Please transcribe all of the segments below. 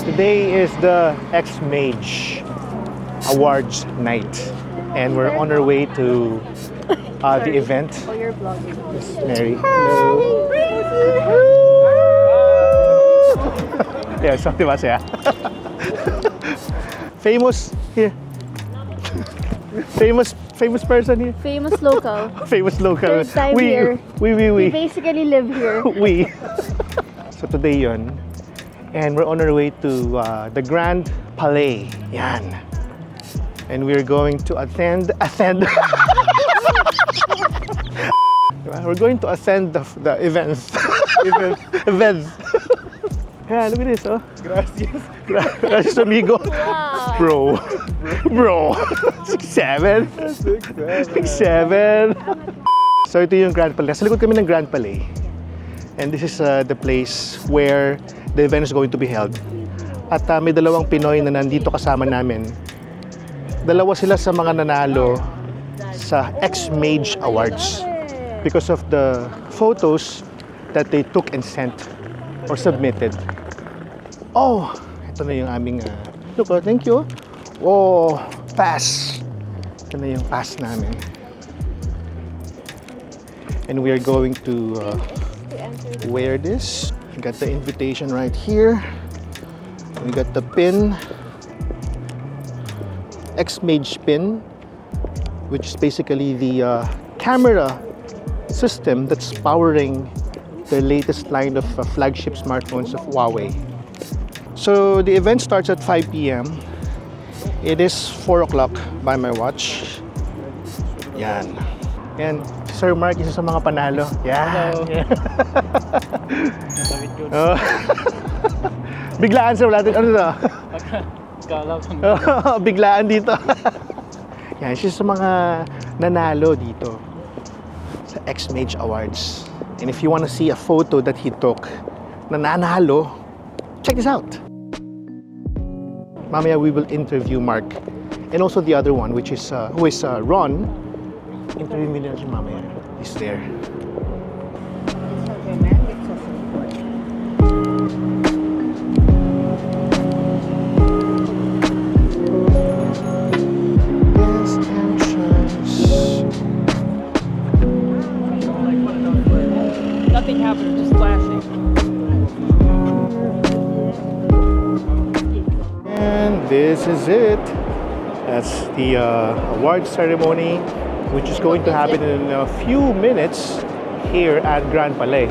Today is the X-Mage Awards night, and we're on our way to the event. Oh, you're vlogging. Miss Mary. Hello. Yeah, so diba siya? Famous here. Famous person here. Famous local. Famous local. Third time here. We. We basically live here. We. So today yun. And we're on our way to the Grand Palais. Yan. And we're going to attend. We're going to ascend the events. Events. Yeah, look at this, oh. Gracias. Gracias, amigo. Wow. Bro. 6'7". 6'7". So ito yung Grand Palais. Sa likod kami ng Grand Palais. And this is the place where the event is going to be held. At may dalawang Pinoy na nandito kasama namin. Dalawa sila sa mga nanalo sa X-Mage Awards because of the photos that they took and sent or submitted. Oh, ito na yung aming look, oh, thank you. Oh, pass. Ito na yung pass namin. And we are going to wear this. We got the invitation right here. We got the pin, X-Mage pin, which is basically the camera system that's powering the latest line of flagship smartphones of Huawei. So the event starts at 5 p.m. It is 4 o'clock by my watch. Yan. Yan. Sir Mark, isa sa mga panalo. Yan. Oh. Biglaan sir, wala ano na? Biglaan dito. Yan, siya sa mga nanalo dito sa X-Mage Awards. And if you want to see a photo that he took na nanalo, check this out. Mamaya we will interview Mark and also the other one, which is who is Rhon. Interview niya si mamaya. He's there. Nothing happened, just flashing. And this is it. That's the award ceremony, which is going to happen in a few minutes here at Grand Palais.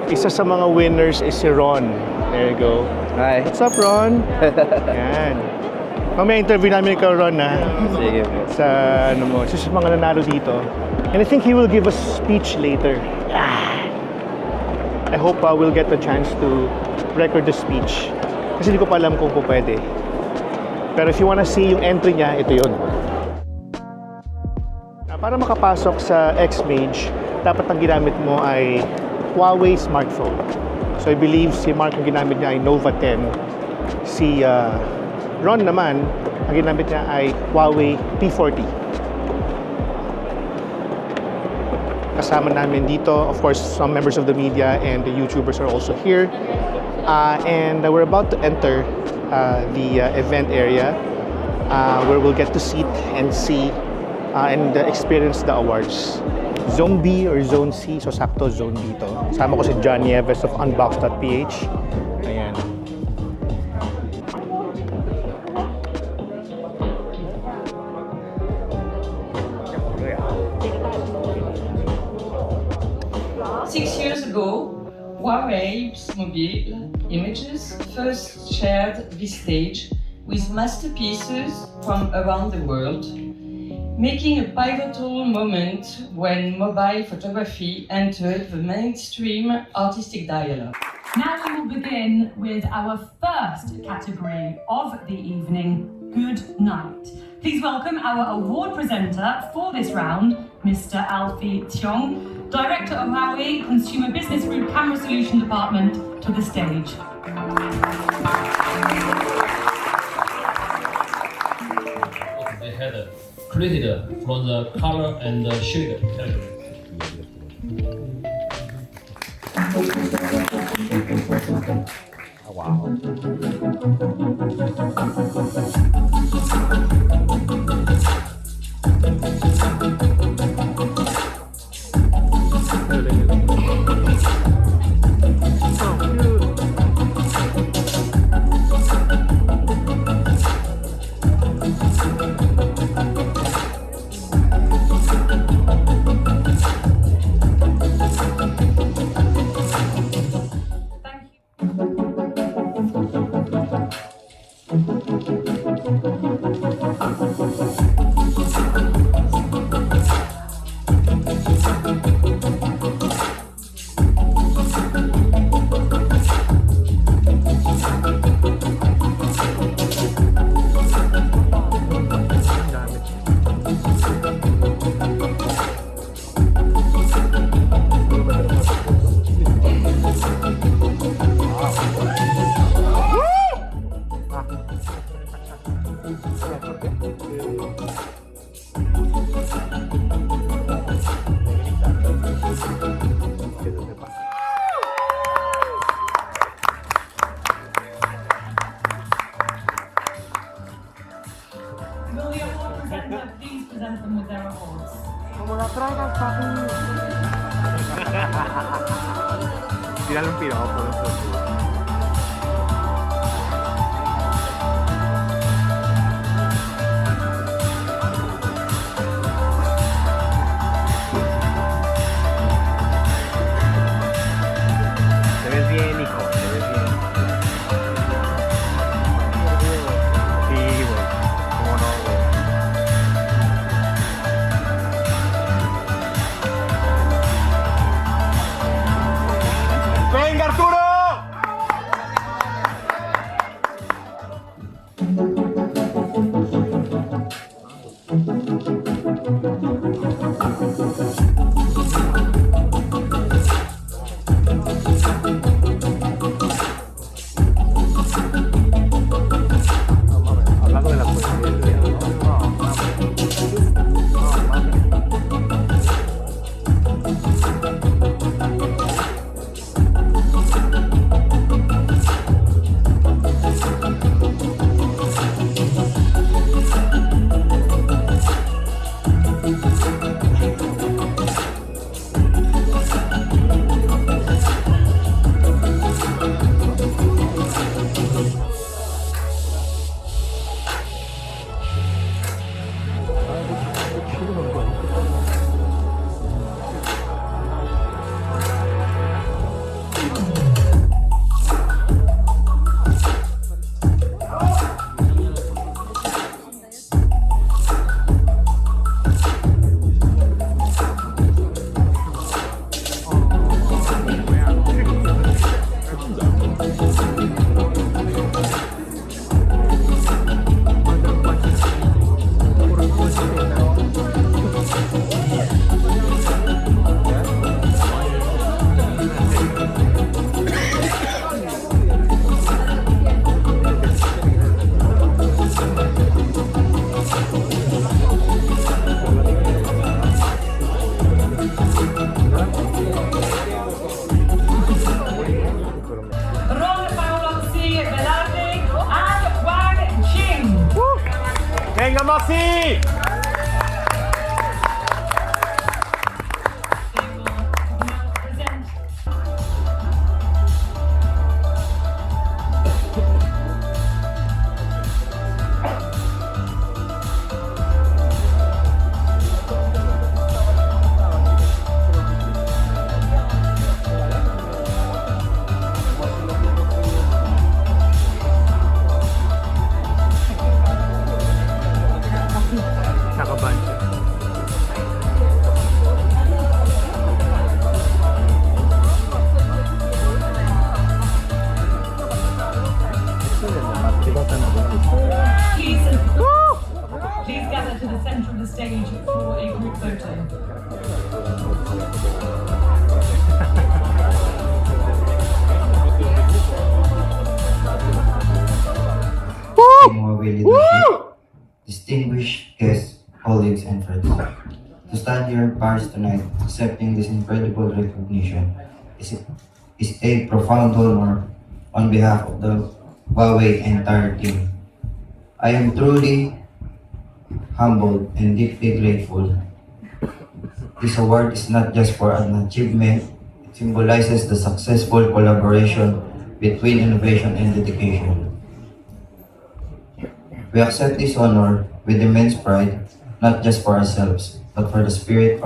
Isa sa mga winners is si Rhon. There you go. Hi. What's up, Rhon? Yan. Mamaya interview namin ikaw, Rhon, ha? Sige po. Sa ano mo, sa mga nanalo dito. And I think he will give a speech later. I hope we'll get the chance to record the speech. Kasi hindi ko pa alam kung pwede. Pero if you wanna see yung entry niya, ito yun. Para makapasok sa X-Mage, dapat ang ginamit mo ay Huawei smartphone. So I believe si Mark ang ginamit niya ay Nova 10. Si Rhon naman, ang ginamit niya ay Huawei P40. Kasama namin dito, of course, some members of the media and the YouTubers are also here. And we're about to enter the event area where we'll get to sit and see and experience the awards. Zone B or Zone C, so sakto Zone B to. Sama ko si John Nieves of Unbox.ph. Ayan. Years ago, Huawei XMAGE images first shared this stage with masterpieces from around the world, making a pivotal moment when mobile photography entered the mainstream artistic dialogue. Now we will begin with our first category of the evening, Good Night. Please welcome our award presenter for this round, Mr. Alfie Tiong, Director of Huawei Consumer Business Group Camera Solution Department, to the stage. They had created from the color and the shade category. Thank you. Will the award presenter please present them with their awards? Tírale un piropo. Te ves bien, hijo, te ves bien. Sí, güey. ¿Cómo no, güey? ¡Venga, Arturo! Hablando de la poesía. Rhon, Velarde, and Wang Jing. ¡Venga, Maxi! They will now present. stand here in Paris tonight accepting this incredible recognition is a profound honor on behalf of the Huawei entire team. I am truly humbled and deeply grateful. This award is not just for an achievement, it symbolizes the successful collaboration between innovation and dedication. We accept this honor with immense pride, not just for ourselves, but for the spirit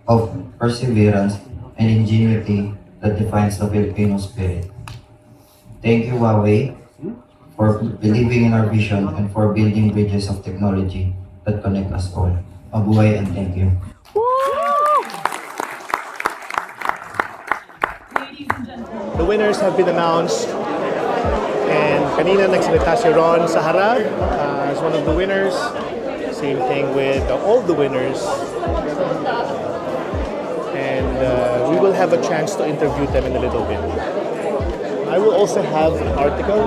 of perseverance and ingenuity that defines the Filipino spirit. Thank you, Huawei, for believing in our vision and for building bridges of technology that connect us all. Mabuhay and thank you. Ladies and gentlemen. The winners have been announced. And kanina nagsalita si Rhon sa harap as one of the winners. Same thing with all the winners. And we will have a chance to interview them in a little bit. I will also have an article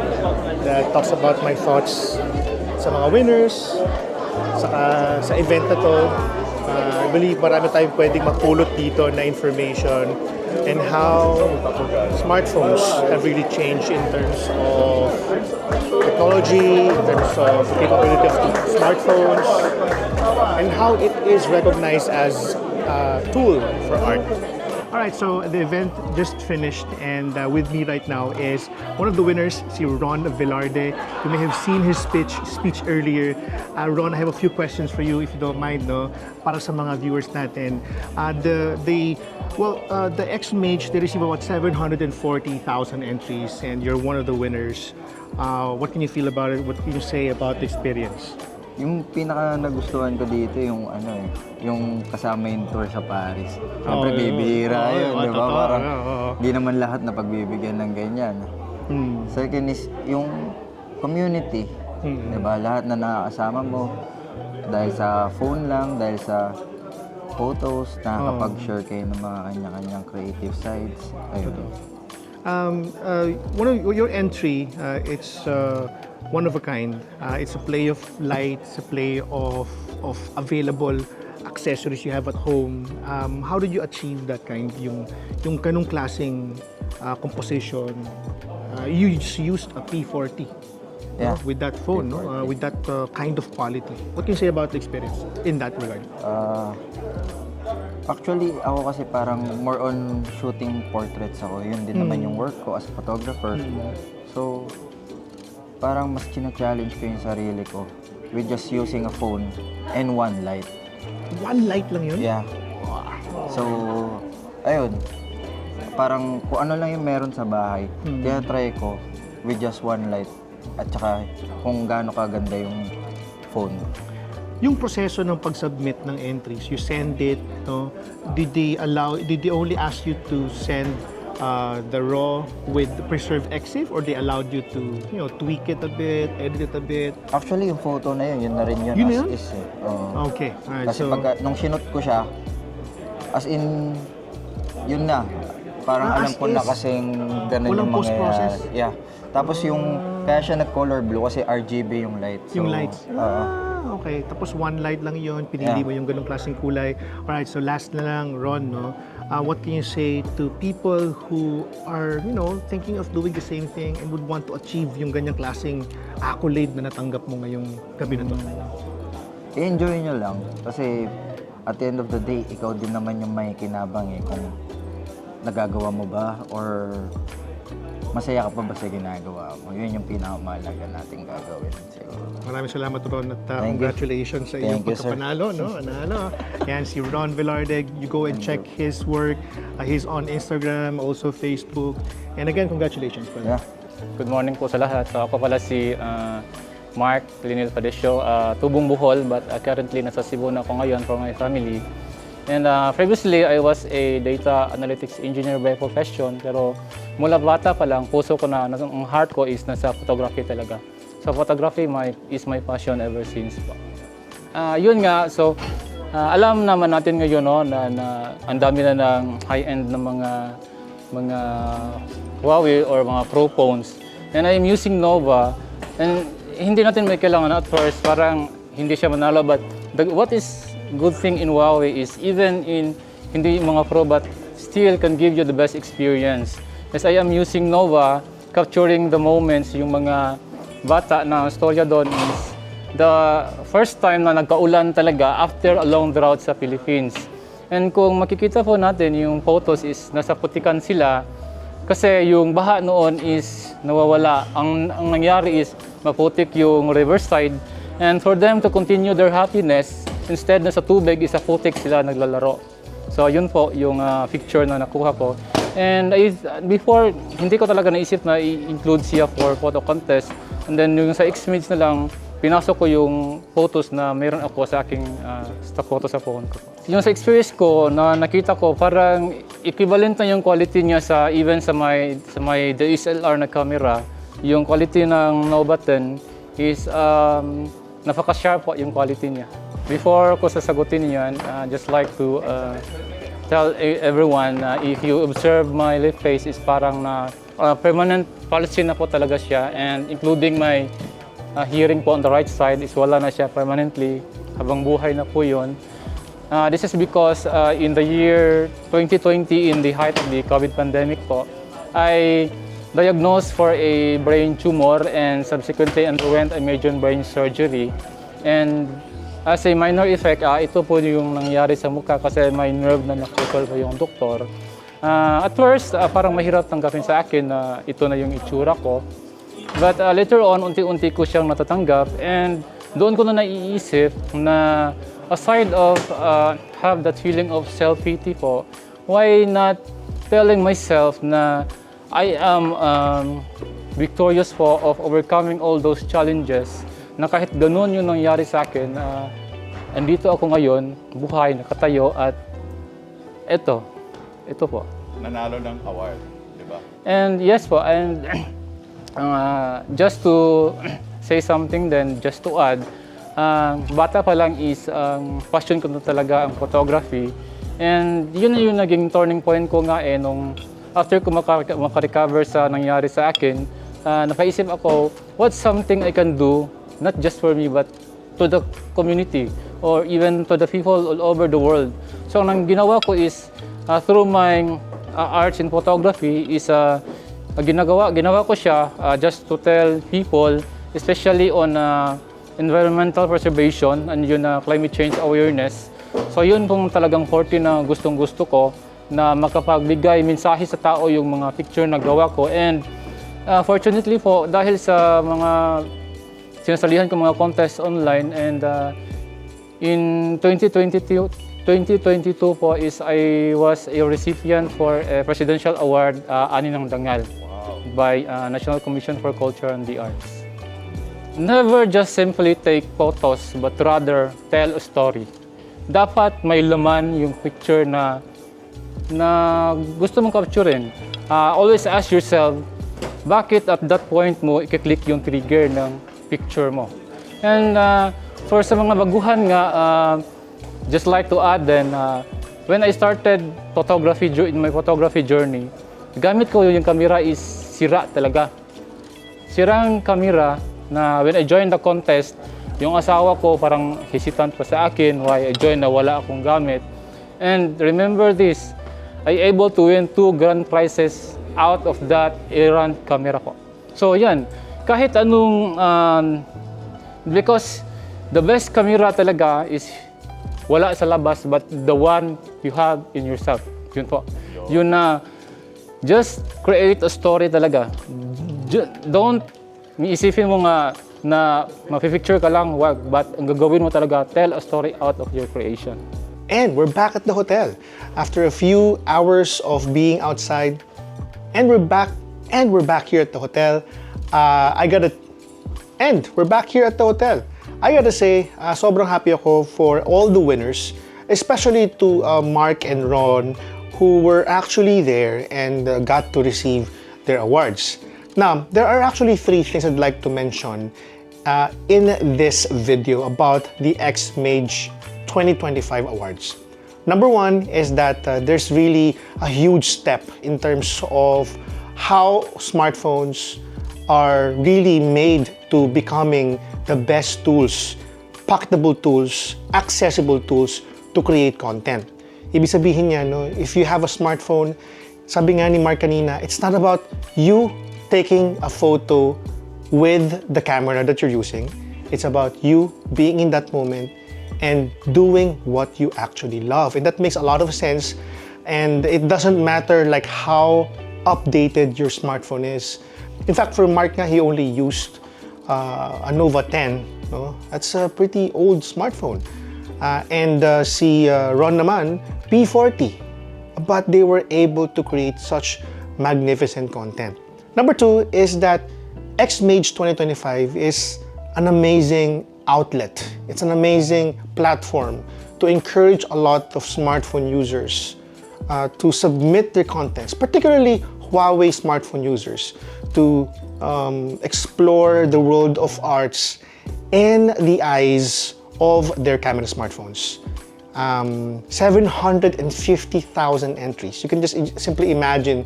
that talks about my thoughts sa mga winners, sa event na to. I believe marami tayong pwedeng mapulot dito na information and how smartphones have really changed in terms of technology, in terms of the capability of smartphones, and how it is recognized as a tool for art. Alright, so the event just finished, and with me right now is one of the winners, si Rhon Velarde. You may have seen his speech earlier. Rhon, I have a few questions for you if you don't mind, no? Para sa mga viewers natin. The X-Mage, they receive about 740,000 entries, and you're one of the winners. What can you feel about it? What can you say about the experience? Yung pinaka nagustuhan ko dito yung yung kasama yung tour sa Paris. Siyempre bibihira yun, di ba? Parang di naman lahat na pagbibigyan ng ganyan. Second is yung community, di ba? Lahat na nakakasama mo dahil sa phone lang, dahil sa photos, nakakapag-share kayo ng mga kanya-kanyang creative sides. Ayun. One of your entry, it's one of a kind. It's a play of light, it's a play of available accessories you have at home. How did you achieve that kind? Yung ganung klaseng composition. You just used a P40 with that phone, no? With that kind of quality. What can you say about the experience in that regard? Actually, ako kasi parang more on shooting portraits ako. Yun din naman yung work ko as a photographer. So, parang mas china-challenge ko yung sarili ko with just using a phone and one light. One light lang yun? Yeah. So, ayun. Parang kung ano lang yung meron sa bahay, kaya try ko with just one light. At saka kung gaano kaganda yung phone. Yung proseso ng pag-submit ng entries, you send it, no? Did they only ask you to send the raw with preserved EXIF, or they allowed you to, tweak it a bit, edit it a bit? Actually, yung photo na yun na rin yun, yun as is. Okay. Alright, kasi so, nung sinot ko siya, as in, yun na. Parang alam ko na kasing ganun yung post-process? Yeah. Tapos kaya siya nag-color blue kasi RGB yung light. So, yung lights? Okay. Tapos one light lang yun, pinili mo yung ganung klaseng kulay. Alright, so last na lang, Rhon, no? What can you say to people who are, thinking of doing the same thing and would want to achieve yung ganyang klaseng accolade na natanggap mo ngayong gabi na to? I-enjoy nyo lang. Kasi at the end of the day, ikaw din naman yung may kinabang kung nagagawa mo ba or masaya ka pa ba sa ginagawa mo? Yun yung pinakamahalaga nating gagawin. Siguro. Maraming salamat, Rhon, at congratulations sa iyong pagkapanalo. Nanalo. Yan, si Rhon Velarde. You go and check his work. He's on Instagram, also Facebook. And again, congratulations. Yeah. Good morning po sa lahat. So, ako pala si Mark Padecio, tubong Bohol, but currently nasa Cebu na ako ngayon for my family. And previously, I was a data analytics engineer by profession, pero mula bata pa lang, puso ko ang heart ko is nasa photography talaga. So photography is my passion ever since. Yun nga, so alam naman natin ngayon na ang dami na ng high-end na mga Huawei or mga Pro phones. And I'm using Nova, and hindi natin may kailangan at first, parang hindi siya manalo, but what is good thing in Huawei is even in hindi mga pro but still can give you the best experience. As I am using Nova, capturing the moments, yung mga bata na storya doon is the first time na nagkaulan talaga after a long drought sa Philippines. And kung makikita po natin yung photos is nasa putikan sila kasi yung baha noon is nawawala. Ang nangyari is maputik yung riverside and for them to continue their happiness, instead na sa tubig is sa putik sila naglalaro. So yun po yung picture na nakuha ko. And before, hindi ko talaga naisip na i-include siya for photo contest. And then yung sa X-Mage na lang, pinasok ko yung photos na meron ako sa aking stock photo sa phone ko. Yung sa experience ko na nakita ko, parang equivalent na yung quality niya sa even sa may DSLR na camera. Yung quality ng Nova 10 is napaka-sharp po yung quality niya. Before ko sasagutin yan, just like to tell everyone if you observe my lip face is parang na permanent policy na po talaga siya, and including my hearing po on the right side is wala na siya permanently, habang buhay na po yun. This is because in the year 2020, in the height of the COVID pandemic po, I diagnosed for a brain tumor and subsequently underwent a major brain surgery. And as a minor effect, ito po yung nangyari sa mukha kasi may nerve na naputol po yung doktor. At first, parang mahirap tanggapin sa akin na ito na yung itsura ko. But later on, unti-unti ko siyang natatanggap and doon ko na naiisip na aside of have that feeling of self-pity po, why not telling myself na I am victorious po of overcoming all those challenges, na kahit ganun yung nangyari sa akin, andito ako ngayon, buhay, nakatayo, at ito po. Nanalo ng award, di ba? And yes po, and just to say something then, just to add, bata pa lang is passion ko na talaga ang photography. And yun na yung naging turning point ko nga nung after ko makarecover sa nangyari sa akin, napaisip ako, what's something I can do, not just for me, but to the community or even to the people all over the world. So ang ginawa ko is, through my arts in photography, is ginawa ko siya just to tell people, especially on environmental preservation and yun climate change awareness. So yun pong talagang forte na gustong-gusto ko, na makapagbigay mensahe sa tao yung mga picture na gawa ko. And fortunately po, dahil sa mga sinasalihan ko mga contest online, and in 2022 po is I was a recipient for a presidential award, Ani ng Dangal, by National Commission for Culture and the Arts. Never just simply take photos, but rather tell a story. Dapat may laman yung picture na gusto mong capturein. Always ask yourself, bakit at that point mo i-click yung trigger ng picture mo? And for sa mga baguhan nga, just like to add then, when I started photography in my photography journey, gamit ko yung camera is sira talaga. Sirang camera na when I joined the contest, yung asawa ko parang hesitant pa sa akin why I joined na wala akong gamit. And remember this, I able to win 2 grand prizes out of that errant camera ko. So yan, kahit anong, because the best camera talaga is wala sa labas, but the one you have in yourself. Yun po. Yun na, just create a story talaga. Don't, iisipin mo nga na mapipicture ka lang, wag, but ang gagawin mo talaga, tell a story out of your creation. And we're back at the hotel after a few hours of being outside, and we're back here at the hotel. We're back here at the hotel. I gotta say, sobrang happy ako for all the winners, especially to Mark and Rhon, who were actually there and got to receive their awards. Now, there are actually 3 things I'd like to mention in this video about the X-Mage 2025 awards. Number 1 is that there's really a huge step in terms of how smartphones are really made to becoming the best tools pocketable tools, accessible tools to create content. Ibig sabihin niya, no, if you have a smartphone, sabi nga ni Mark kanina, it's not about you taking a photo with the camera that you're using. It's about you being in that moment and doing what you actually love. And that makes a lot of sense. And it doesn't matter like how updated your smartphone is. In fact, for Mark nga, he only used a Nova 10. No? That's a pretty old smartphone. Si Rhon naman, P40. But they were able to create such magnificent content. Number 2 is that X-Mage 2025 is an amazing outlet. It's an amazing platform to encourage a lot of smartphone users to submit their contents, particularly Huawei smartphone users, to explore the world of arts in the eyes of their camera smartphones. 750,000 entries. You can just simply imagine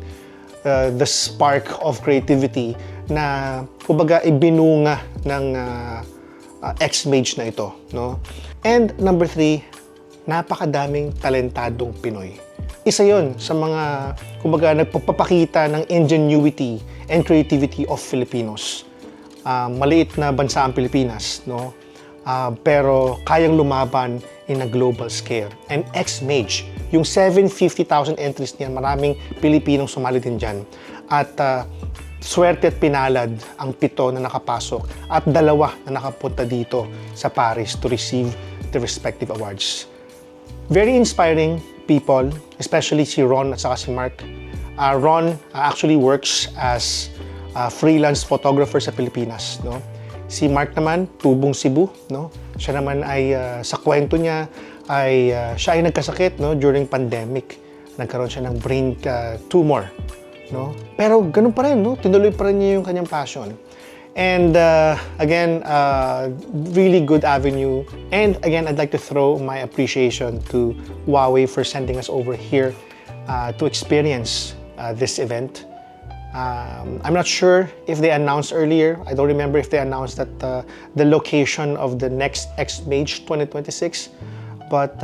the spark of creativity na kumbaga ibinunga ng X-Mage na ito, no? And number 3, napakadaming talentadong Pinoy. Isa 'yon sa mga kumbaga nagpapakita ng ingenuity and creativity of Filipinos. Maliit na bansa ang Pilipinas, no? Pero kayang lumaban in a global scale. And X-Mage, yung 750,000 entries niyan, maraming Pilipinong sumali din dyan. At swerte at pinalad ang 7 na nakapasok at 2 na nakapunta dito sa Paris to receive the respective awards. Very inspiring people, especially si Rhon at saka si Mark. Rhon actually works as a freelance photographer sa Pilipinas, no? Si Mark naman, tubong Cebu, no? Siya naman ay sa kwento niya ay siya ay nagkasakit, no, during pandemic. Nagkaroon siya ng brain tumor, no? Pero ganun pa rin, no? Tinuloy pa rin niya yung kanyang passion. And again, really good avenue. And again, I'd like to throw my appreciation to Huawei for sending us over here to experience this event. I'm not sure if they announced earlier. I don't remember if they announced that the location of the next X-Mage 2026. But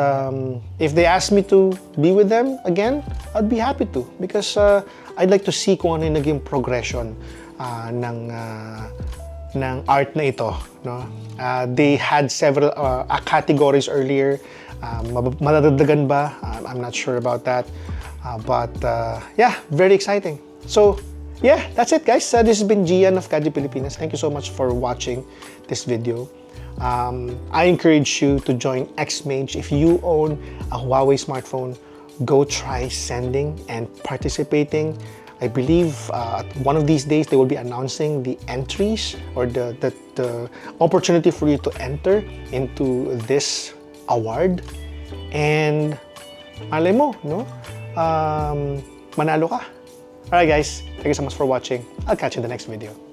if they ask me to be with them again, I'd be happy to, because I'd like to see kung ano yung naging progression ng art na ito, no? They had several categories earlier. Madadagdagan ba? I'm not sure about that. But yeah, very exciting. So yeah, that's it, guys. This has been Gian of Kaji Pilipinas. Thank you so much for watching this video. I encourage you to join X-Mage. If you own a Huawei smartphone, go try sending and participating. I believe one of these days they will be announcing the entries or the opportunity for you to enter into this award. And malay mo, no? Manalo ka. Alright guys, thank you so much for watching. I'll catch you in the next video.